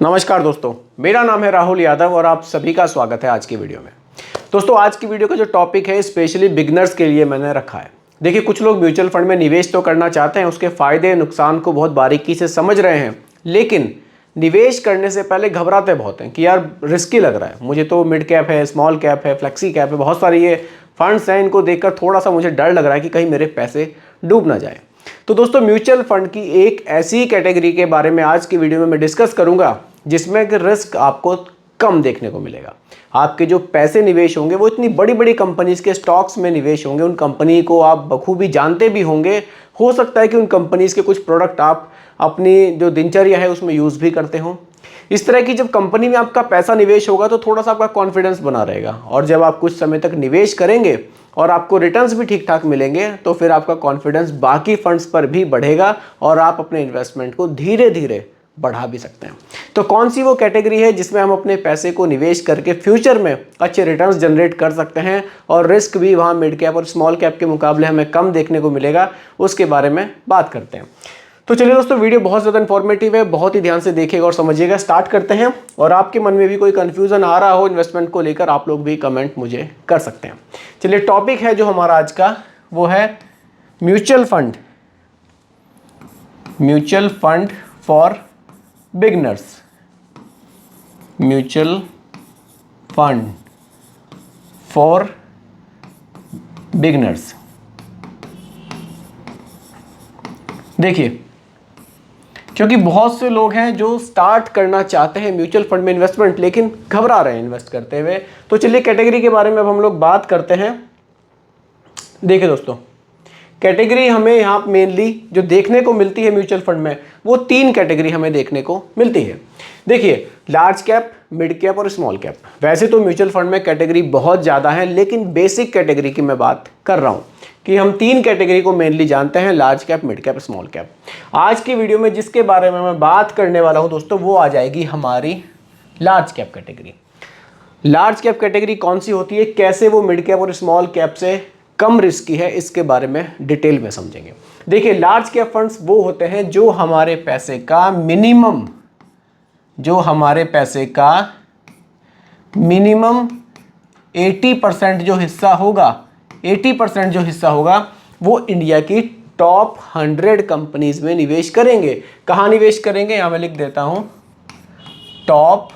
नमस्कार दोस्तों, मेरा नाम है राहुल यादव और आप सभी का स्वागत है आज की वीडियो में। दोस्तों, आज की वीडियो का जो टॉपिक है स्पेशली बिगनर्स के लिए मैंने रखा है। देखिए, कुछ लोग म्यूचुअल फंड में निवेश तो करना चाहते हैं, उसके फायदे नुकसान को बहुत बारीकी से समझ रहे हैं, लेकिन निवेश करने से पहले घबराते बहुत हैं कि यार रिस्की लग रहा है, मुझे तो मिड कैप है, स्मॉल कैप है, फ्लेक्सी कैप है, बहुत सारी ये फंड्स हैं, इनको देखकर थोड़ा सा मुझे डर लग रहा है कि कहीं मेरे पैसे डूब ना जाए। तो दोस्तों, म्यूचुअल फंड की एक ऐसी कैटेगरी के बारे में आज की वीडियो में मैं डिस्कस करूंगा जिसमें कि रिस्क आपको कम देखने को मिलेगा। आपके जो पैसे निवेश होंगे वो इतनी बड़ी बड़ी कंपनीज के स्टॉक्स में निवेश होंगे, उन कंपनी को आप बखूबी जानते भी होंगे। हो सकता है कि उन कंपनीज के कुछ प्रोडक्ट आप अपनी जो दिनचर्या है उसमें यूज़ भी करते हो। इस तरह की जब कंपनी में आपका पैसा निवेश होगा तो थोड़ा सा आपका कॉन्फिडेंस बना रहेगा, और जब आप कुछ समय तक निवेश करेंगे और आपको रिटर्न्स भी ठीक ठाक मिलेंगे तो फिर आपका कॉन्फिडेंस बाकी फंड्स पर भी बढ़ेगा और आप अपने इन्वेस्टमेंट को धीरे धीरे बढ़ा भी सकते हैं। तो कौन सी वो कैटेगरी है जिसमें हम अपने पैसे को निवेश करके फ्यूचर में अच्छे रिटर्न्स जनरेट कर सकते हैं और रिस्क भी वहाँ मिड कैप और स्मॉल कैप के मुकाबले हमें कम देखने को मिलेगा, उसके बारे में बात करते हैं। तो चलिए दोस्तों, वीडियो बहुत ज़्यादा इन्फॉर्मेटिव है, बहुत ही ध्यान से देखिएगा और समझिएगा। स्टार्ट करते हैं, और आपके मन में भी कोई कन्फ्यूज़न आ रहा हो इन्वेस्टमेंट को लेकर, आप लोग भी कमेंट मुझे कर सकते हैं। चलिए, टॉपिक है जो हमारा आज का वो है mutual fund for beginners. Mutual fund for beginners. देखिए, क्योंकि बहुत से लोग हैं जो स्टार्ट करना चाहते हैं म्यूचुअल फंड में इन्वेस्टमेंट, लेकिन घबरा रहे हैं इन्वेस्ट करते हुए। तो चलिए कैटेगरी के बारे में अब हम लोग बात करते हैं। देखिए दोस्तों, कैटेगरी हमें यहाँ मेनली जो देखने को मिलती है म्यूचुअल फंड में, वो तीन कैटेगरी हमें देखने को मिलती है। देखिए, लार्ज कैप, मिड कैप और स्मॉल कैप। वैसे तो म्यूचुअल फंड में कैटेगरी बहुत ज़्यादा है, लेकिन बेसिक कैटेगरी की मैं बात कर रहा हूँ कि हम तीन कैटेगरी को मेनली जानते हैं, large cap, mid cap, small cap. आज की वीडियो में जिसके बारे में मैं बात करने वाला हूँ दोस्तों, वो आ जाएगी हमारी large cap category. Large cap category कौन सी होती है, कैसे वो मिड कैप और स्मॉल कैप से कम रिस्की है, इसके बारे में डिटेल में समझेंगे। देखिए, लार्ज कैप फंड्स वो होते हैं जो हमारे पैसे का मिनिमम 80% जो हिस्सा होगा, 80% जो हिस्सा होगा वो इंडिया की टॉप 100 कंपनीज में निवेश करेंगे। कहाँ निवेश करेंगे, यहाँ मैं लिख देता हूँ, टॉप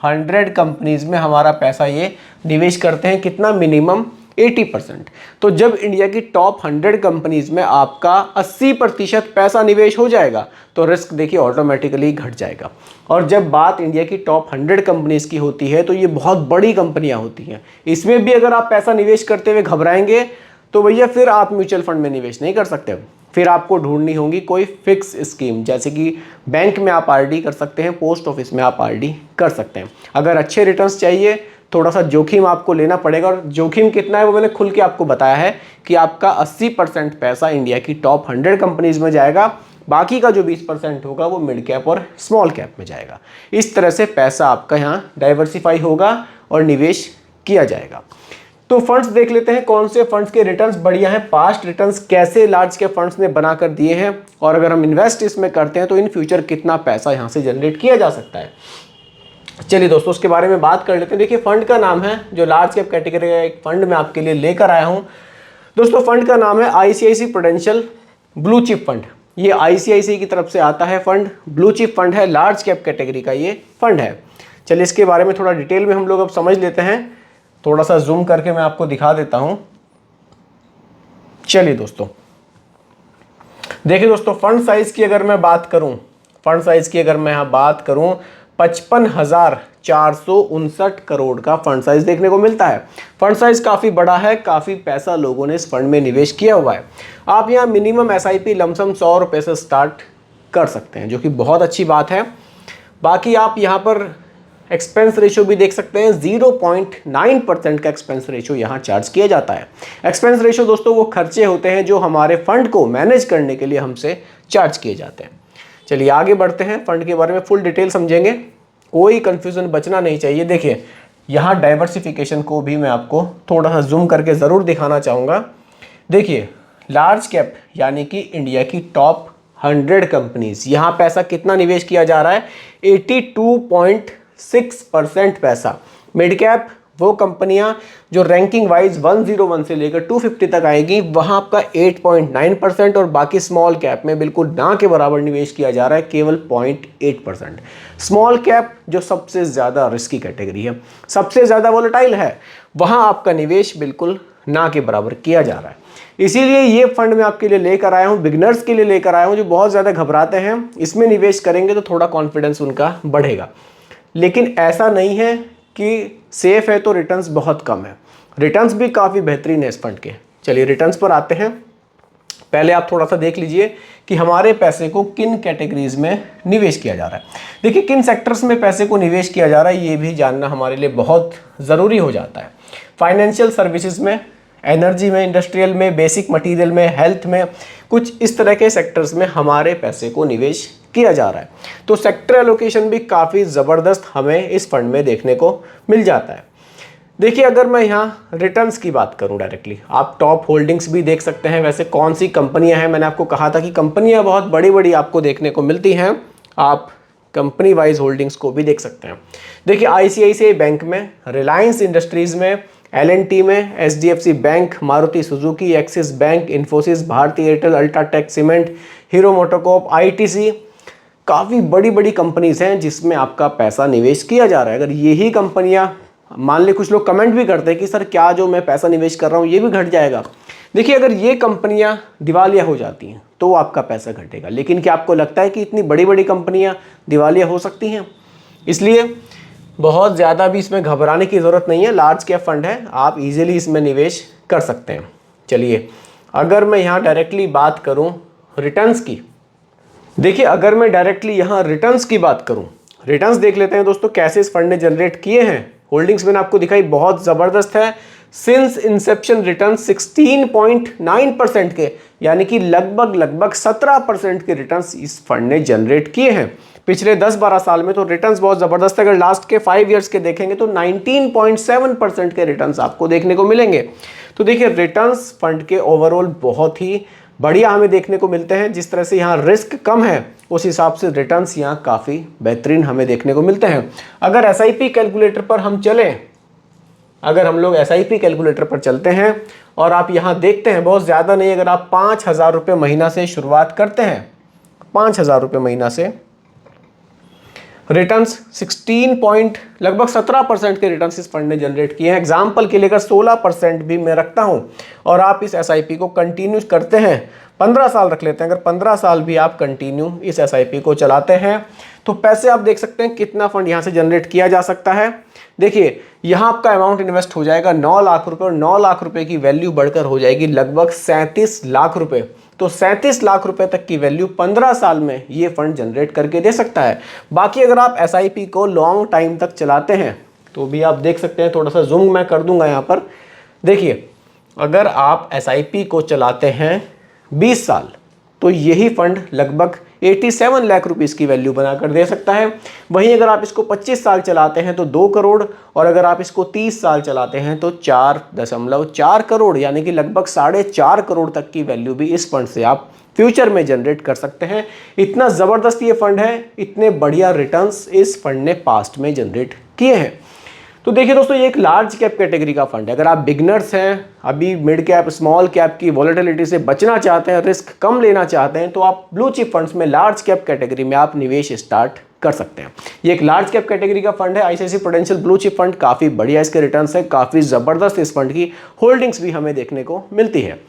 100 कंपनीज में हमारा पैसा ये निवेश करते हैं। कितना, मिनिमम 80%। तो जब इंडिया की टॉप 100 कंपनीज में आपका 80% पैसा निवेश हो जाएगा तो रिस्क देखिए ऑटोमेटिकली घट जाएगा। और जब बात इंडिया की टॉप 100 कंपनीज की होती है तो ये बहुत बड़ी कंपनियां होती हैं। इसमें भी अगर आप पैसा निवेश करते हुए घबराएंगे तो भैया फिर आप म्यूचुअल फंड में निवेश नहीं कर सकते। फिर आपको ढूंढनी होगी कोई फिक्स स्कीम, जैसे कि बैंक में आप आरडी कर सकते हैं, पोस्ट ऑफिस में आप आरडी कर सकते हैं। अगर अच्छे रिटर्न्स चाहिए, थोड़ा सा जोखिम आपको लेना पड़ेगा, और जोखिम कितना है वो मैंने खुल के आपको बताया है कि आपका 80% पैसा इंडिया की टॉप 100 कंपनीज में जाएगा, बाकी का जो 20% होगा वो मिड कैप और स्मॉल कैप में जाएगा। इस तरह से पैसा आपका यहाँ डाइवर्सिफाई होगा और निवेश किया जाएगा। तो फंड्स देख लेते हैं, कौन से फंड्स के रिटर्न्स बढ़िया हैं, पास्ट रिटर्न्स कैसे लार्ज कैप फंड्स ने बनाकर दिए हैं, और अगर हम इन्वेस्ट इसमें करते हैं तो इन फ्यूचर कितना पैसा यहाँ से जनरेट किया जा सकता है। चलिए दोस्तों, उसके बारे में बात कर लेते हैं। देखिए, फंड का नाम है, जो लार्ज कैप कैटेगरी का एक फंड मैं आपके लिए लेकर आया हूँ दोस्तों। फंड का नाम है ICICI prudential blue chip fund. ये ICICI की तरफ से आता है फंड, ब्लू चिप फंड है, लार्ज कैप कैटेगरी का ये फंड है। चलिए इसके बारे में थोड़ा डिटेल में हम लोग अब समझ लेते हैं। थोड़ा सा जूम करके मैं आपको दिखा देता हूं। चलिए दोस्तों, देखिए दोस्तों, फंड साइज की अगर मैं बात करूं, 55,459 करोड़ का फंड साइज देखने को मिलता है। फंड साइज काफ़ी बड़ा है, काफ़ी पैसा लोगों ने इस फंड में निवेश किया हुआ है। आप यहाँ मिनिमम SIP लमसम 100 रुपये से स्टार्ट कर सकते हैं, जो कि बहुत अच्छी बात है। बाकी आप यहाँ पर एक्सपेंस रेशियो भी देख सकते हैं, 0.9% का एक्सपेंस रेशियो यहाँ चार्ज किया जाता है। एक्सपेंस रेशियो दोस्तों वो खर्चे होते हैं जो हमारे फंड को मैनेज करने के लिए हमसे चार्ज किए जाते हैं। चलिए आगे बढ़ते हैं, फंड के बारे में फुल डिटेल समझेंगे, कोई कंफ्यूजन बचना नहीं चाहिए। देखिए, यहाँ डाइवर्सिफिकेशन को भी मैं आपको थोड़ा सा जूम करके ज़रूर दिखाना चाहूँगा। देखिए, लार्ज कैप यानी कि इंडिया की टॉप 100 कंपनीज। यहाँ पैसा कितना निवेश किया जा रहा है? 82.6% पैसा। मिड कैप वो कंपनियां जो रैंकिंग वाइज 101 से लेकर 250 तक आएगी, वहां आपका 8.9% और बाकी स्मॉल कैप में बिल्कुल ना के बराबर निवेश किया जा रहा है, केवल 0.8%। स्मॉल कैप जो सबसे ज़्यादा रिस्की कैटेगरी है, सबसे ज़्यादा वोलेटाइल है, वहां आपका निवेश बिल्कुल ना के बराबर किया जा रहा है। इसीलिए ये फंड मैं आपके लिए लेकर आया हूँ, बिगनर्स के लिए लेकर आया हूँ जो बहुत ज़्यादा घबराते हैं। इसमें निवेश करेंगे तो थोड़ा कॉन्फिडेंस उनका बढ़ेगा, लेकिन ऐसा नहीं है कि सेफ है तो रिटर्न्स बहुत कम है। रिटर्न्स भी काफ़ी बेहतरीन है इस फंड के। चलिए रिटर्न्स पर आते हैं। पहले आप थोड़ा सा देख लीजिए कि हमारे पैसे को किन कैटेगरीज में निवेश किया जा रहा है। देखिए किन सेक्टर्स में पैसे को निवेश किया जा रहा है, ये भी जानना हमारे लिए बहुत ज़रूरी हो जाता है। फाइनेंशियल सर्विसेज में, एनर्जी में, इंडस्ट्रियल में, बेसिक मटेरियल में, हेल्थ में, कुछ इस तरह के सेक्टर्स में हमारे पैसे को निवेश किया जा रहा है। तो सेक्टर एलोकेशन भी काफ़ी ज़बरदस्त हमें इस फंड में देखने को मिल जाता है। देखिए अगर मैं यहाँ रिटर्न्स की बात करूँ डायरेक्टली, आप टॉप होल्डिंग्स भी देख सकते हैं। वैसे कौन सी कंपनियाँ हैं, मैंने आपको कहा था कि कंपनियाँ बहुत बड़ी बड़ी आपको देखने को मिलती हैं, आप कंपनी वाइज होल्डिंग्स को भी देख सकते हैं। देखिए ICICI बैंक में, रिलायंस इंडस्ट्रीज़ में, L&T में, HDFC bank, Maruti Suzuki, Axis bank, Infosys, Bharti Airtel, UltraTech cement, Hero MotoCorp, ITC, काफ़ी बड़ी बड़ी कंपनीज हैं जिसमें आपका पैसा निवेश किया जा रहा है। अगर यही कंपनियां, मान ले कुछ लोग कमेंट भी करते हैं कि सर क्या जो मैं पैसा निवेश कर रहा हूं ये भी घट जाएगा। देखिए अगर ये कंपनियां दिवालिया हो जाती हैं तो आपका पैसा घटेगा, लेकिन क्या आपको लगता है कि इतनी बड़ी बड़ी कंपनियां दिवालिया हो सकती हैं? इसलिए बहुत ज़्यादा भी इसमें घबराने की ज़रूरत नहीं है। लार्ज कैप फंड है, आप इजीली इसमें निवेश कर सकते हैं। चलिए अगर मैं यहाँ डायरेक्टली बात करूँ रिटर्न्स की, देखिए अगर मैं डायरेक्टली यहाँ रिटर्न्स की बात करूँ, रिटर्न्स देख लेते हैं दोस्तों कैसे इस फंड ने जनरेट किए हैं। होल्डिंग्स मैंने आपको दिखाई, बहुत ज़बरदस्त है। सिंस इंसेप्शन रिटर्न 16.9% के, यानी कि लगभग 17% के रिटर्न्स इस फंड ने जनरेट किए हैं पिछले 10-12 साल में। तो रिटर्न्स बहुत ज़बरदस्त है। अगर लास्ट के 5 ईयर्स के देखेंगे तो 19.7% के रिटर्न्स आपको देखने को मिलेंगे। तो देखिए रिटर्न्स फंड के ओवरऑल बहुत ही बढ़िया हमें देखने को मिलते हैं। जिस तरह से यहाँ रिस्क कम है उस हिसाब से रिटर्न्स यहाँ काफ़ी बेहतरीन हमें देखने को मिलते हैं। अगर SIP कैलकुलेटर पर हम चलें, अगर हम लोग SIP कैलकुलेटर पर चलते हैं और आप यहाँ देखते हैं, बहुत ज़्यादा नहीं, अगर आप 5,000 रुपये महीना से शुरुआत करते हैं, 5,000 रुपये महीना से, रिटर्न्स लगभग 17% के रिटर्न्स इस फंड ने जनरेट किए हैं। एग्जाम्पल के लिए अगर 16% भी मैं रखता हूं और आप इस SIP को कंटिन्यू करते हैं, 15 साल रख लेते हैं, अगर 15 साल भी आप कंटिन्यू इस SIP को चलाते हैं तो पैसे आप देख सकते हैं कितना फंड यहाँ से जनरेट किया जा सकता है। देखिए यहाँ आपका अमाउंट इन्वेस्ट हो जाएगा 9 लाख रुपए, और 9 लाख रुपए की वैल्यू बढ़कर हो जाएगी लगभग 37 लाख रुपए। तो 37 लाख रुपए तक की वैल्यू 15 साल में ये फंड जनरेट करके दे सकता है। बाकी अगर आप SIP को लॉन्ग टाइम तक चलाते हैं तो भी आप देख सकते हैं, थोड़ा सा जूम मैं कर दूंगा यहाँ पर। देखिए अगर आप SIP को चलाते हैं 20 साल तो यही फंड लगभग 87 लाख रुपीस की वैल्यू बनाकर दे सकता है। वहीं अगर आप इसको 25 साल चलाते हैं तो 2 करोड़, और अगर आप इसको 30 साल चलाते हैं तो 4.4 करोड़, यानी कि लगभग 4.5 करोड़ तक की वैल्यू भी इस फंड से आप फ्यूचर में जनरेट कर सकते हैं। इतना ज़बरदस्त ये फंड है, इतने बढ़िया रिटर्न्स इस फंड ने पास्ट में जनरेट किए हैं। तो देखिए दोस्तों ये एक लार्ज कैप कैटेगरी का फंड है। अगर आप बिगनर्स हैं, अभी मिड कैप स्मॉल कैप की वॉलेटिलिटी से बचना चाहते हैं, रिस्क कम लेना चाहते हैं, तो आप ब्लू चिप फंड्स में लार्ज कैप कैटेगरी में आप निवेश स्टार्ट कर सकते हैं। ये एक लार्ज कैप कैटेगरी का फंड है, ICICI prudential blue chip fund. काफ़ी बढ़िया इसके रिटर्न्स है, काफ़ी ज़बरदस्त इस फंड की होल्डिंग्स भी हमें देखने को मिलती है।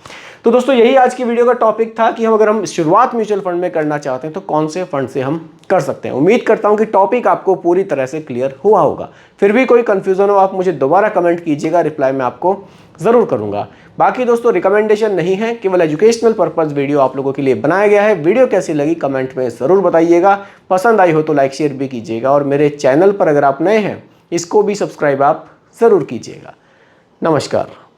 तो दोस्तों यही आज की वीडियो का टॉपिक था कि अगर हम शुरुआत म्यूचुअल फंड में करना चाहते हैं तो कौन से फंड से हम कर सकते हैं। उम्मीद करता हूं कि टॉपिक आपको पूरी तरह से क्लियर हुआ होगा। फिर भी कोई कंफ्यूजन हो आप मुझे दोबारा कमेंट कीजिएगा, रिप्लाई मैं आपको ज़रूर करूंगा। बाकी दोस्तों रिकमेंडेशन नहीं है, केवल एजुकेशनल पर्पस वीडियो आप लोगों के लिए बनाया गया है। वीडियो कैसी लगी कमेंट में ज़रूर बताइएगा, पसंद आई हो तो लाइक शेयर भी कीजिएगा, और मेरे चैनल पर अगर आप नए हैं इसको भी सब्सक्राइब आप ज़रूर कीजिएगा। नमस्कार।